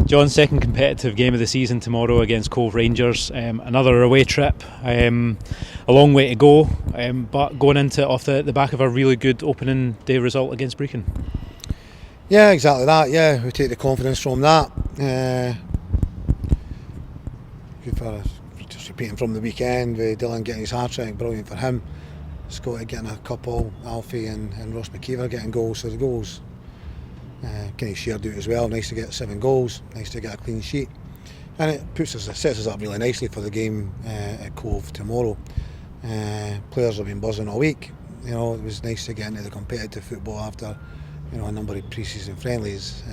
John, second competitive game of the season tomorrow against Cove Rangers. Another away trip, a long way to go, but going into it off the back of a really good opening day result against Brecon. Yeah, exactly that. Yeah, we take the confidence from that. Good for us. Just repeating from the weekend, with Dylan getting his hat-trick, brilliant for him. Scotty getting a couple, Alfie and Ross McKeever getting goals. So the goals kind of shared out as well. Nice to get 7 goals. Nice to get a clean sheet, and it sets us up really nicely for the game at Cove tomorrow. Players have been buzzing all week. You know, it was nice to get into the competitive football after a number of pre-season friendlies.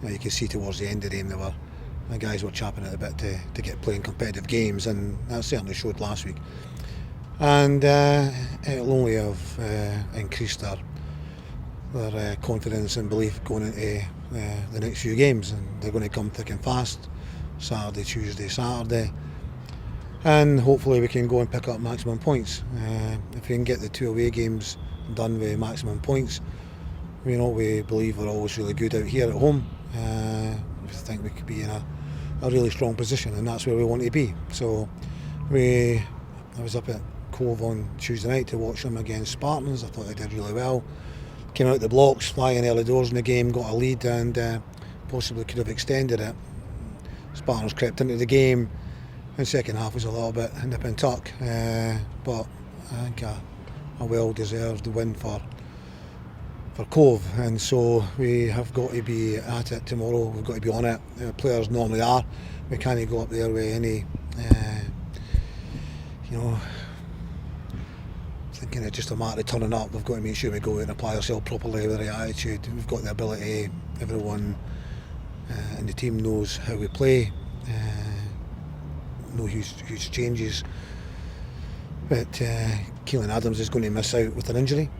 You can see towards the end of the game the guys were chapping at the bit to get playing competitive games, and that certainly showed last week. And it'll only have increased their confidence and belief going into the next few games, and they're going to come thick and fast Saturday, Tuesday, Saturday, and hopefully we can go and pick up maximum points. If we can get the 2 away games done with maximum points, we believe we're always really good out here at home. We think we could be in a really strong position, and that's where we want to be. So I was up at Cove on Tuesday night to watch them against Spartans. I thought they did really well. Came out the blocks, flying early doors in the game, got a lead, and possibly could have extended it. Spartans crept into the game, and second half was a little bit nip and tuck, but I think a well-deserved win for Cove, and so we have got to be at it tomorrow. We've got to be on it. Players normally are. We can't go up there with any, thinking it's just a matter of turning up. We've got to make sure we go out and apply ourselves properly with the right attitude. We've got the ability. Everyone in the team knows how we play. No huge changes. But Keelan Adams is going to miss out with an injury.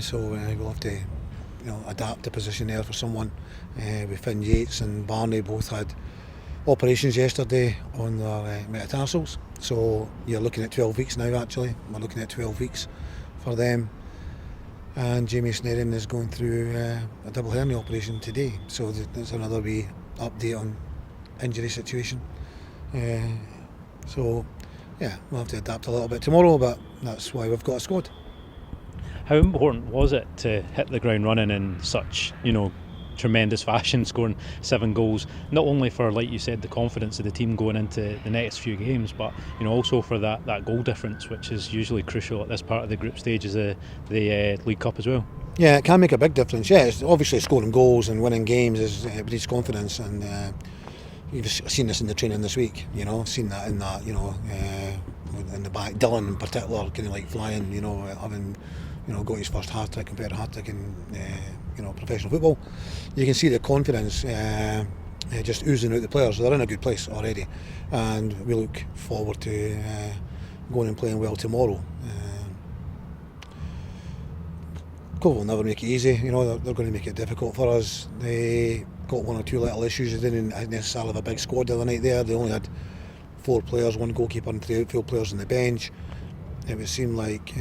So we'll have to adapt the position there for someone. With Finn Yates and Barney both had operations yesterday on their metatarsals. So you're looking at 12 weeks now actually. We're looking at 12 weeks for them. And Jamie Snedden is going through a double hernia operation today. So there's another wee update on injury situation. So yeah, we'll have to adapt a little bit tomorrow, but that's why we've got a squad. How important was it to hit the ground running in such, tremendous fashion, scoring 7 goals, not only for, like you said, the confidence of the team going into the next few games, but also for that goal difference, which is usually crucial at this part of the group stage of the League Cup as well? Yeah, it can make a big difference. Yeah, it's obviously scoring goals and winning games breeds confidence, and you've seen this in the training this week. Seen that in that in the back. Dylan in particular, kind of like flying. Having got his first hat-trick, competitive hat-trick in professional football. You can see the confidence just oozing out the players. They're in a good place already, and we look forward to going and playing well tomorrow. Cove will never make it easy. They're going to make it difficult for us. They got 1 or 2 little issues. They didn't necessarily have a big squad the other night there. They only had 4 players, 1 goalkeeper and 3 outfield players on the bench. It would seem like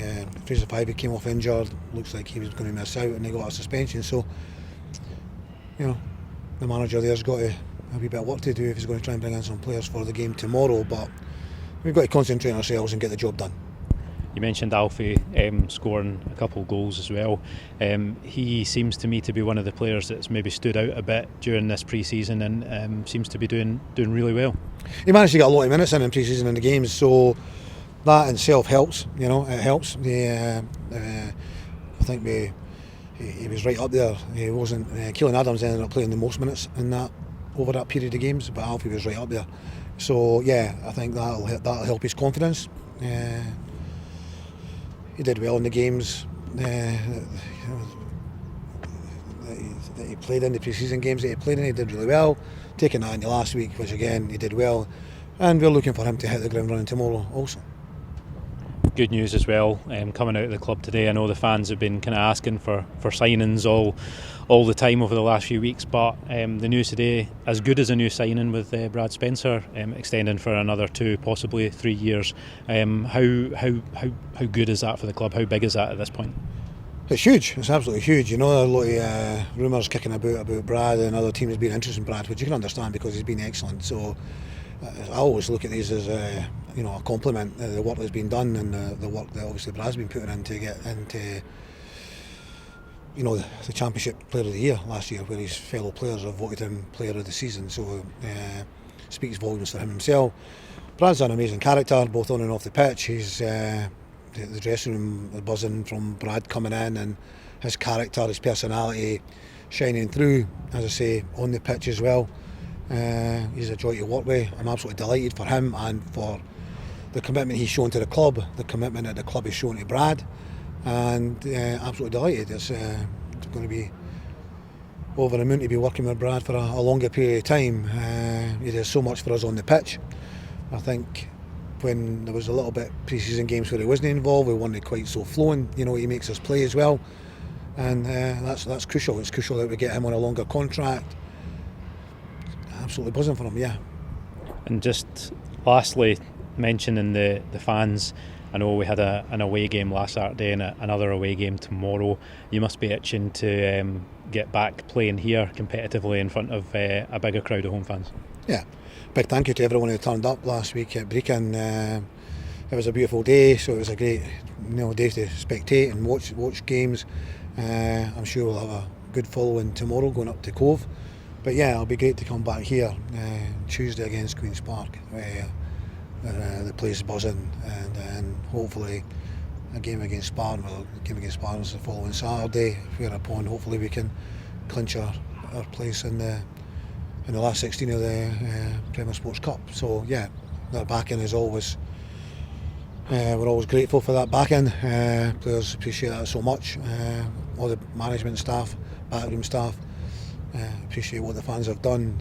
Fraser Fyvie came off injured. Looks like he was going to miss out, and they got a suspension. So, the manager there's got a wee bit of work to do if he's going to try and bring in some players for the game tomorrow. But we've got to concentrate on ourselves and get the job done. You mentioned Alfie scoring a couple of goals as well. He seems to me to be one of the players that's maybe stood out a bit during this pre-season, and seems to be doing really well. He managed to get a lot of minutes in pre-season in the games, so that in itself helps. It helps. I think he was right up there. He wasn't. Keelan Adams ended up playing the most minutes in that over that period of games, but Alfie was right up there. So yeah, I think that'll help his confidence. He did well in the games that he played in, the pre-season games that he played in. He did really well. Taking that into last week, which again he did well, and we're looking for him to hit the ground running tomorrow also. Good news as well, coming out of the club today. I know the fans have been kind of asking for signings all the time over the last few weeks, but the news today, as good as a new signing with Brad Spencer extending for another 2, possibly 3 years. How good is that for the club? How big is that at this point? It's huge. It's absolutely huge. You know, there are a lot of rumours kicking about Brad and other teams being interested in Brad, which you can understand because he's been excellent. So I always look at these as a compliment, the work that's been done and the work that obviously Brad's been putting in to get into the Championship Player of the Year last year, where his fellow players have voted him Player of the Season. So speaks volumes for him himself. Brad's an amazing character, both on and off the pitch. He's the dressing room was buzzing from Brad coming in, and his character, his personality shining through, as I say, on the pitch as well. He's a joy to work with. I'm absolutely delighted for him and for the commitment he's shown to the club, the commitment that the club has shown to Brad, and absolutely delighted. It's going to be over the moon to be working with Brad for a longer period of time. He does so much for us on the pitch. I think when there was a little bit pre-season games where he wasn't involved, we weren't quite so flowing. He makes us play as well, and that's crucial. It's crucial that we get him on a longer contract. Absolutely buzzing for him, yeah. And just lastly, mentioning the fans, I know we had an away game last Saturday and another away game tomorrow. You must be itching to get back playing here competitively in front of a bigger crowd of home fans. Yeah, big thank you to everyone who turned up last week at Brecon. It was a beautiful day, so it was a great day to spectate and watch games. I'm sure we'll have a good following tomorrow going up to Cove. But yeah, it'll be great to come back here Tuesday against Queen's Park. The place is buzzing, and hopefully a game against Spartan. Well, a game against Spartan is the following Saturday, whereupon hopefully we can clinch our place in the last 16 of the Premier Sports Cup. So yeah, that backing is always. We're always grateful for that backing. Players appreciate that so much. All the management staff, backroom staff. Appreciate what the fans have done.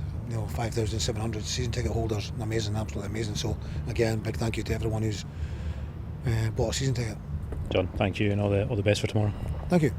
5,700 season ticket holders, amazing, absolutely amazing. So again, big thank you to everyone who's bought a season ticket. John, thank you, and all the best for tomorrow. Thank you.